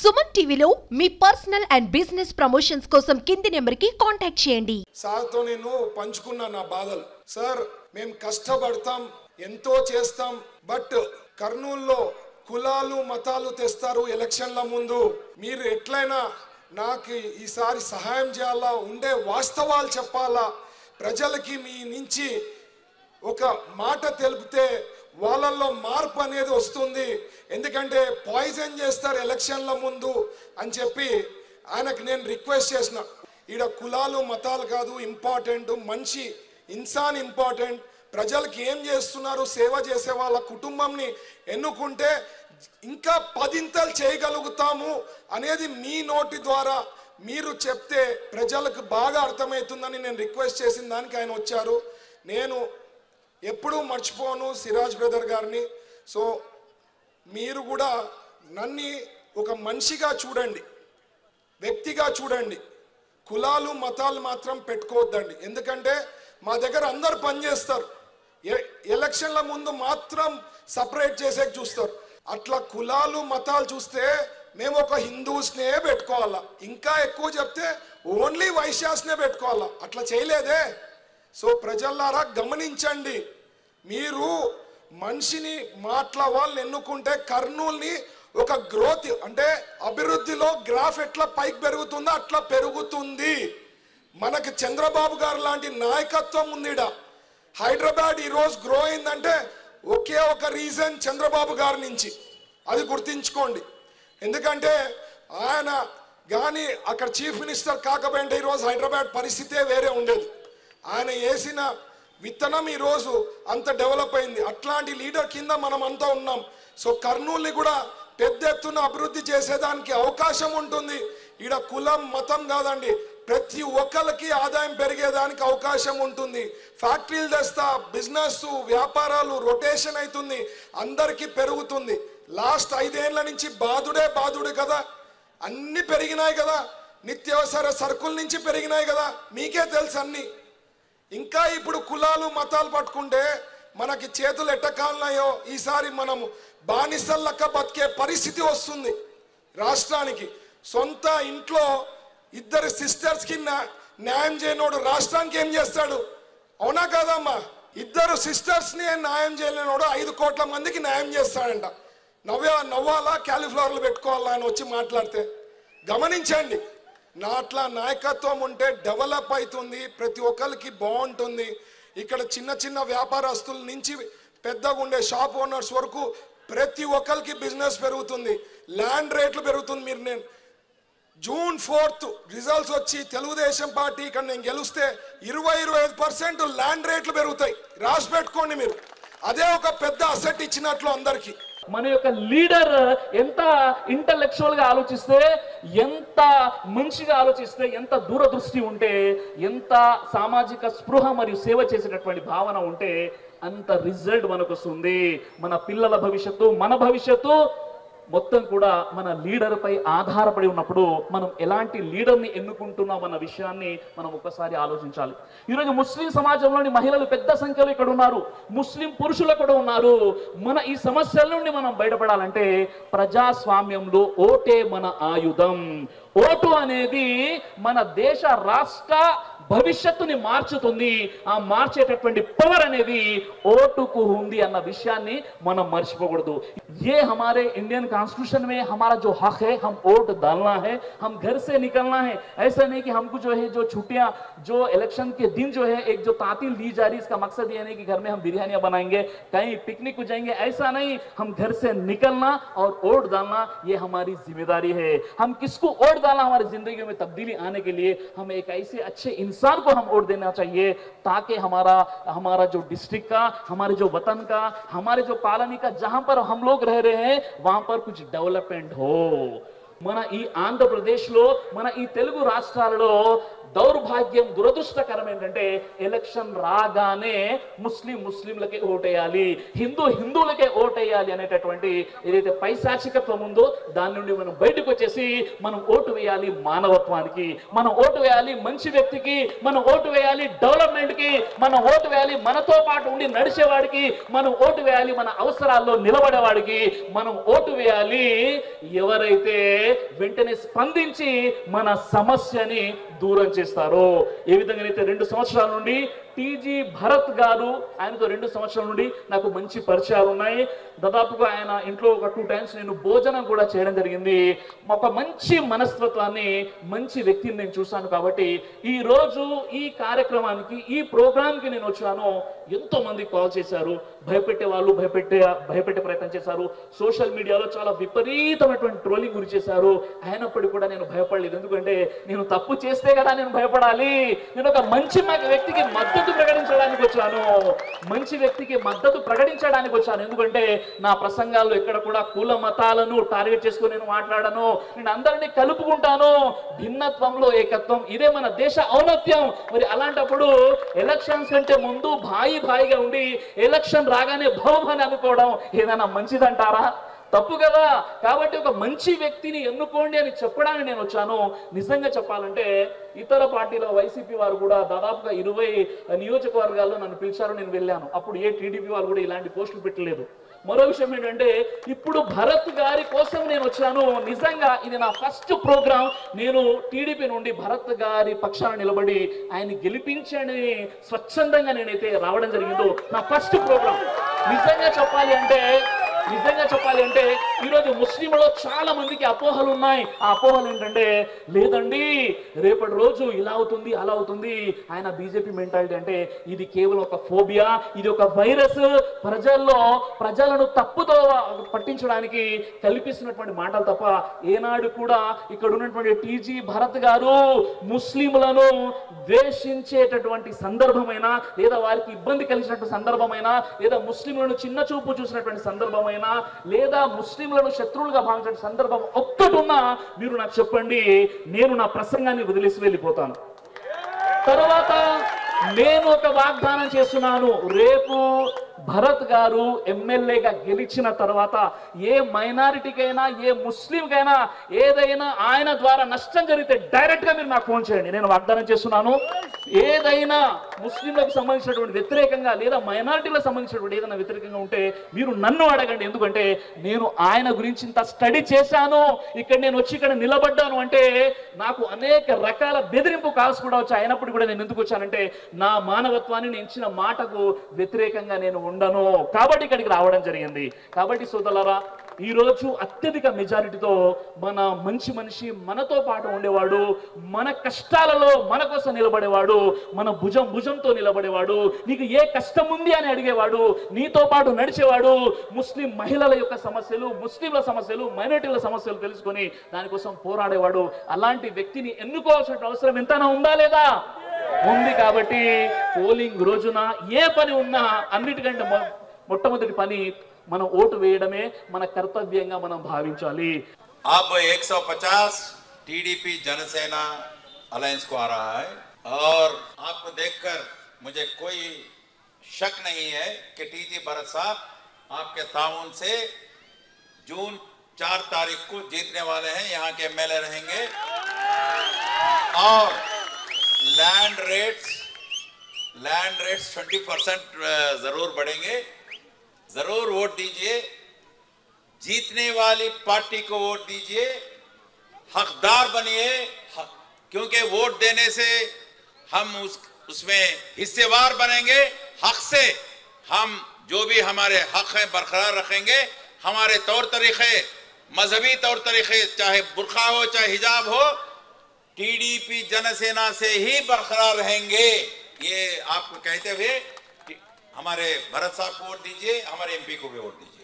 సుమన్ టీవీలో మీ personal and business promotions కోసం కింది నెంబర్కి కాంటాక్ట్ చేయండి. సార్తో నేను పంచుకున్నా నా బాధలు. సార్ మేము కష్టపడతాం, ఎంతో చేస్తాం, బట్ కర్నూలులో కులాలు మతాలు తెస్తారు ఎలక్షన్ల ముందు. మీరు ఎట్లయినా నాకు ఈసారి సహాయం చేయాలా, ఉండే వాస్తవాలు చెప్పాలా, ప్రజలకి మీ నుంచి ఒక మాట తెలిపితే వాళ్ళల్లో మార్పు అనేది వస్తుంది. ఎందుకంటే పాయిజన్ చేస్తారు ఎలక్షన్ల ముందు అని చెప్పి ఆయనకు నేను రిక్వెస్ట్ చేసిన. ఈడ కులాలు మతాలు కాదు ఇంపార్టెంట్, మనిషి ఇన్సాన్ ఇంపార్టెంట్. ప్రజలకు ఏం చేస్తున్నారు, సేవ చేసే వాళ్ళ కుటుంబంని ఎన్నుకుంటే ఇంకా 10 చేయగలుగుతాము అనేది మీ నోటి ద్వారా మీరు చెప్తే ప్రజలకు బాగా అర్థమవుతుందని నేను రిక్వెస్ట్ చేసిన దానికి ఆయన వచ్చారు. నేను ఎప్పుడూ మర్చిపోను సిరాజ్ బ్రదర్ గారిని. సో మీరు కూడా నన్ను ఒక మనిషిగా చూడండి, వ్యక్తిగా చూడండి. కులాలు మతాలు మాత్రం పెట్టుకోవద్దండి. ఎందుకంటే మా దగ్గర అందరు పనిచేస్తారు, ఎలక్షన్ల ముందు మాత్రం సపరేట్ చేసే చూస్తారు. అట్లా కులాలు మతాలు చూస్తే మేము ఒక హిందూస్నే పెట్టుకోవాలా, ఇంకా ఎక్కువ చెప్తే ఓన్లీ వైశ్యాస్నే పెట్టుకోవాలా. అట్లా చేయలేదే. సో ప్రజలారా గమనించండి, మీరు మనిషిని వాళ్ళని ఎన్నుకుంటే కర్నూలుని ఒక గ్రోత్ అంటే అభివృద్ధిలో గ్రాఫ్ ఎట్లా పైకి పెరుగుతుందో అట్లా పెరుగుతుంది. మనకి చంద్రబాబు గారు లాంటి నాయకత్వం ఉందిడ. హైదరాబాద్ ఈరోజు గ్రో అయిందంటే ఒకే ఒక రీజన్ చంద్రబాబు గారి నుంచి, అది గుర్తించుకోండి. ఎందుకంటే ఆయన కానీ అక్కడ చీఫ్ మినిస్టర్ కాకపోయింటే ఈరోజు హైదరాబాద్ పరిస్థితే వేరే ఉండేది. ఆయన వేసిన విత్తనం ఈరోజు అంత డెవలప్ అయింది. అట్లాంటి లీడర్ కింద మనం అంతా ఉన్నాం. సో కర్నూలుని కూడా పెద్ద ఎత్తున అభివృద్ధి చేసేదానికి అవకాశం ఉంటుంది. ఈడ కులం మతం కాదండి, ప్రతి ఒక్కరికి ఆదాయం పెరిగేదానికి అవకాశం ఉంటుంది. ఫ్యాక్టరీలు తెస్తా, బిజినెస్ వ్యాపారాలు రొటేషన్ అవుతుంది, అందరికీ పెరుగుతుంది. లాస్ట్ 5 ఏళ్ల నుంచి బాధుడే కదా, అన్ని పెరిగినాయి కదా, నిత్యావసర సరుకుల నుంచి పెరిగినాయి కదా, మీకే తెలుసు అన్ని. ఇంకా ఇప్పుడు కులాలు మతాలు పట్టుకుంటే మనకి చేతులు ఎట్టకాలన్నాయో ఈసారి మనము బానిసల్లక్క బతికే పరిస్థితి వస్తుంది రాష్ట్రానికి. సొంత ఇంట్లో 2 సిస్టర్స్కి న్యాయం చేయనోడు రాష్ట్రానికి ఏం చేస్తాడు? అవునా కాదమ్మా? 2 సిస్టర్స్ని న్యాయం చేయలేనోడు 5 కోట్ల మందికి న్యాయం చేస్తాడంట. నవ్వాలా, క్యాలీఫ్లవర్లు పెట్టుకోవాలా అని వచ్చి మాట్లాడితే గమనించండి. అట్లా నాయకత్వం ఉంటే డెవలప్ అవుతుంది, ప్రతి ఒక్కరికి బాగుంటుంది. ఇక్కడ చిన్న వ్యాపారస్తుల నుంచి పెద్దగా ఉండే షాప్ ఓనర్స్ వరకు ప్రతి ఒక్కరికి బిజినెస్ పెరుగుతుంది, ల్యాండ్ రేట్లు పెరుగుతుంది. నేను జూన్ 4 రిజల్ట్స్ వచ్చి తెలుగుదేశం పార్టీ ఇక్కడ నేను గెలిస్తే 20-25% ల్యాండ్ రేట్లు పెరుగుతాయి. రాసి పెట్టుకోండి మీరు. అదే ఒక పెద్ద అసెట్ ఇచ్చినట్లు అందరికీ. మన యొక్క లీడర్ ఎంత ఇంటలెక్చువల్ గా ఆలోచిస్తే, ఎంత మంచిగా ఆలోచిస్తే, ఎంత దూరదృష్టి ఉంటే, ఎంత సామాజిక స్పృహ మరియు సేవ చేసేటటువంటి భావన ఉంటే అంత రిజల్ట్ మనకు వస్తుంది. మన పిల్లల భవిష్యత్తు, మన భవిష్యత్తు మొత్తం కూడా మన లీడర్ పై ఆధారపడి ఉన్నప్పుడు మనం ఎలాంటి లీడర్ని ఎన్నుకుంటున్నాం అన్న విషయాన్ని మనం ఒక్కసారి ఆలోచించాలి. ఈరోజు ముస్లిం సమాజంలోని మహిళలు పెద్ద సంఖ్యలో ఇక్కడ ఉన్నారు, ముస్లిం పురుషులు కూడా ఉన్నారు. మన ఈ సమస్యల నుండి మనం బయటపడాలంటే ప్రజాస్వామ్యంలో ఓటే మన ఆయుధం. ఓటు అనేది మన దేశ రాష్ట్ర భవిష్యత్తుని మార్చుతుంది. ఆ మార్చేటటువంటి పవర్ అనేది ఓటుకు ఉంది అన్న విషయాన్ని మనం మర్చిపోకూడదు. ये हमारे इंडियन कॉन्स्टिट्यूशन में हमारा जो हक है, हम वोट डालना है, हम घर से निकलना है. ऐसा नहीं कि हमको जो है जो छुट्टियां जो इलेक्शन के दिन जो है एक जो तातील दी जा रही, इसका मकसद ये नहीं कि घर में हम बिरयानियां बनाएंगे, कहीं पिकनिक को जाएंगे, ऐसा नहीं. हम घर से निकलना और वोट डालना ये हमारी जिम्मेदारी है. हम किसको वोट डालना, हमारी जिंदगी में तब्दीली आने के लिए हम एक ऐसे अच्छे इंसान को हम वोट देना चाहिए ताकि हमारा जो डिस्ट्रिक्ट का, हमारे जो वतन का, हमारे जो कॉलोनी का, जहां पर हम लोग रह रहे हैं वहां पर कुछ डेवलपमेंट हो. మన ఈ ఆంధ్రప్రదేశ్లో, మన ఈ తెలుగు రాష్ట్రాలలో దౌర్భాగ్యం, దురదృష్టకరం ఏంటంటే ఎలక్షన్ రాగానే ముస్లింలకే ఓటేయాలి, హిందువులకే ఓటేయాలి అనేటటువంటి ఏదైతే పైశాచికత్వం ఉందో దాని నుండి మనం బయటకు వచ్చేసి మనం ఓటు వేయాలి మానవత్వానికి, మనం ఓటు వేయాలి మంచి వ్యక్తికి, మనం ఓటు వేయాలి డెవలప్మెంట్కి, మనం ఓటు వేయాలి మనతో పాటు ఉండి నడిచేవాడికి, మనం ఓటు వేయాలి మన అవసరాల్లో నిలబడేవాడికి, మనం ఓటు వేయాలి ఎవరైతే వెంటనే స్పందించి మన సమస్యని దూరం చేస్తారు. ఏ విధంగానైతే 2 సంవత్సరాల నుండి టీజీ భరత్ గారు, ఆయనతో 2 సంవత్సరాల నుండి నాకు మంచి పరిచయాలు ఉన్నాయి. దాదాపుగా ఆయన ఇంట్లో ఒక 2 టైమ్స్ నేను భోజనం కూడా చేయడం జరిగింది. ఒక మంచి మనస్తత్వాన్ని, మంచి వ్యక్తిని నేను చూశాను. కాబట్టి ఈ రోజు ఈ కార్యక్రమానికి, ఈ ప్రోగ్రాంకి నేను వచ్చాను. ఎంతో మంది కాల్ చేశారు, భయపెట్టే వాళ్ళు భయపెట్టే ప్రయత్నం చేశారు. సోషల్ మీడియాలో చాలా విపరీతమైనటువంటి ట్రోలింగ్ గురి చేశారు. అయినప్పటికీ కూడా నేను భయపడలేదు. ఎందుకంటే నేను తప్పు చేస్తే కదా నేను భయపడాలి. నేను ఒక మంచి వ్యక్తికి మద్దతు ప్రకటించడానికి వచ్చాను. మంచి వ్యక్తికి మద్దతు ప్రకటించడానికి వచ్చాను. ఎందుకంటే నా ప్రసంగాల్లో ఎక్కడ కూడా కుల మతాలను టార్గెట్ చేసుకుని నేను మాట్లాడను. నేను అందరినీ కలుపుకుంటాను. భిన్నత్వంలో ఏకత్వం, ఇదే మన దేశ ఔన్నత్యం. మరి అలాంటప్పుడు ఎలక్షన్స్ కంటే ముందు భాయిగా ఉండి ఎలక్షన్ రాగానే భౌమని అనుకోవడం ఏదైనా మంచిదంటారా? తప్పు కదా. కాబట్టి ఒక మంచి వ్యక్తిని ఎన్నుకోండి అని చెప్పడానికి నేను వచ్చాను. నిజంగా చెప్పాలంటే ఇతర పార్టీల వైసీపీ వారు కూడా దాదాపుగా 20 నియోజకవర్గాల్లో నన్ను పిలిచారు, నేను వెళ్ళాను. అప్పుడు ఏ టీడీపీ వాళ్ళు కూడా ఇలాంటి పోస్టులు పెట్టలేదు. మరో విషయం ఏంటంటే ఇప్పుడు భరత్ గారి కోసం నేను వచ్చాను. నిజంగా ఇది నా ఫస్ట్ ప్రోగ్రాం. నేను టీడీపీ నుండి భరత్ గారి పక్షాన నిలబడి ఆయన్ని గెలిపించని స్వచ్ఛందంగా నేనైతే రావడం జరిగిందో నా ఫస్ట్ ప్రోగ్రాం. నిజంగా చెప్పాలి అంటే ఈరోజు ముస్లింలో చాలా మందికి అపోహలు ఉన్నాయి. ఆ అపోహలు ఏంటంటే, లేదండి రేపటి రోజు ఇలా అవుతుంది అలా అవుతుంది, ఆయన బీజేపీ మెంటాలిటీ అంటే ఇది కేవలం ఒక ఫోబియా, ఇది ఒక వైరస్, ప్రజలను తప్పుతో పట్టించడానికి కల్పిస్తున్నటువంటి మాటలు తప్ప ఏనాడు కూడా ఇక్కడ ఉన్నటువంటి టీజీ భరత్ గారు ముస్లింలను ద్వేషించేటటువంటి సందర్భమైనా, లేదా వారికి ఇబ్బంది కలిగినటువంటి సందర్భమైనా, లేదా ముస్లింలను చిన్న చూపు చూసినటువంటి సందర్భమైనా, లేదా ముస్లింలను శత్రువులుగా భావించిన సందర్భం ఒక్కటి ఉన్నా మీరు నాకు చెప్పండి. నేను నా ప్రసంగాన్ని వదిలేసి వెళ్ళిపోతాను. తర్వాత నేను ఒక వాగ్దానం చేస్తున్నాను. రేపు భరత్ గారు ఎమ్మెల్యేగా గెలిచిన తర్వాత ఏ మైనారిటీకైనా, ఏ ముస్లింకైనా ఏదైనా ఆయన ద్వారా నష్టం జరిగితే డైరెక్ట్ గా మీరు నాకు ఫోన్ చేయండి. నేను వాగ్దానం చేస్తున్నాను. ఏదైనా ముస్లింలకు సంబంధించినటువంటి వ్యతిరేకంగా, లేదా మైనారిటీలకు సంబంధించినటువంటి ఏదైనా వ్యతిరేకంగా ఉంటే మీరు నన్ను అడగండి. ఎందుకంటే నేను ఆయన గురించి ఇంత స్టడీ చేశాను. ఇక్కడ నేను వచ్చి ఇక్కడ నిలబడ్డాను అంటే నాకు అనేక రకాల బెదిరింపు కాల్స్ కూడా వచ్చాయి. అయినప్పుడు కూడా నేను ఎందుకు వచ్చానంటే నా మానవత్వాన్ని, నేను ఇచ్చిన మాటకు వ్యతిరేకంగా నేను ఉండను. కాబట్టి ఇక్కడికి రావడం జరిగింది. కాబట్టి సోదరులారా, ఈ రోజు అత్యధిక మెజారిటీతో మన మంచి మనిషి మనతో పాటు ఉండేవాడు, మన కష్టాలలో మన కోసం నిలబడేవాడు, మన భుజంతో నిలబడేవాడు, నీకు ఏ కష్టం ఉంది అని అడిగేవాడు, నీతో పాటు నడిచేవాడు, ముస్లిం మహిళల యొక్క సమస్యలు, ముస్లింల సమస్యలు, మైనారిటీల సమస్యలు తెలుసుకొని దానికోసం పోరాడేవాడు. అలాంటి వ్యక్తిని ఎన్నుకోవాల్సిన అవసరం ఎంతైనా ఉందా లేదా? ఉంది. కాబట్టి పోలింగ్ రోజున ఏ పని ఉన్నా అన్నిటికంటే మొట్టమొదటి పని మనం ఓటు వేయడమే మన కర్తవ్యంగా మనం భావించాలి. अब 150 टीडीपी जनसेना अलायंस को आ रहा है और आपको देखकर मुझे कोई शक नहीं है कि टीजी भरत साहब आपके ताउन से जून 4 तारीख को जीतने वाले हैं, यहाँ के एमएलए रहेंगे और लैंड रेट्स 20% जरूर बढ़ेंगे. जरूर वोट दीजिए, जीतने वाली पार्टी को वोट दीजिए, हकदार बनिए, क्योंकि वोट देने से हम उसमें हिस्सेवार बनेंगे. हक से हम जो भी हमारे हक हैं बरकरार रखेंगे. हमारे तौर तरीके, मजहबी तौर तरीके, चाहे बुर्खा हो चाहे हिजाब हो, टीडीपी जनसेना से ही बरकरार रहेंगे. ये आपको कहते हुए हमारे भरत साहब को वोट दीजिए, हमारे एमपी को भी वोट दीजिए.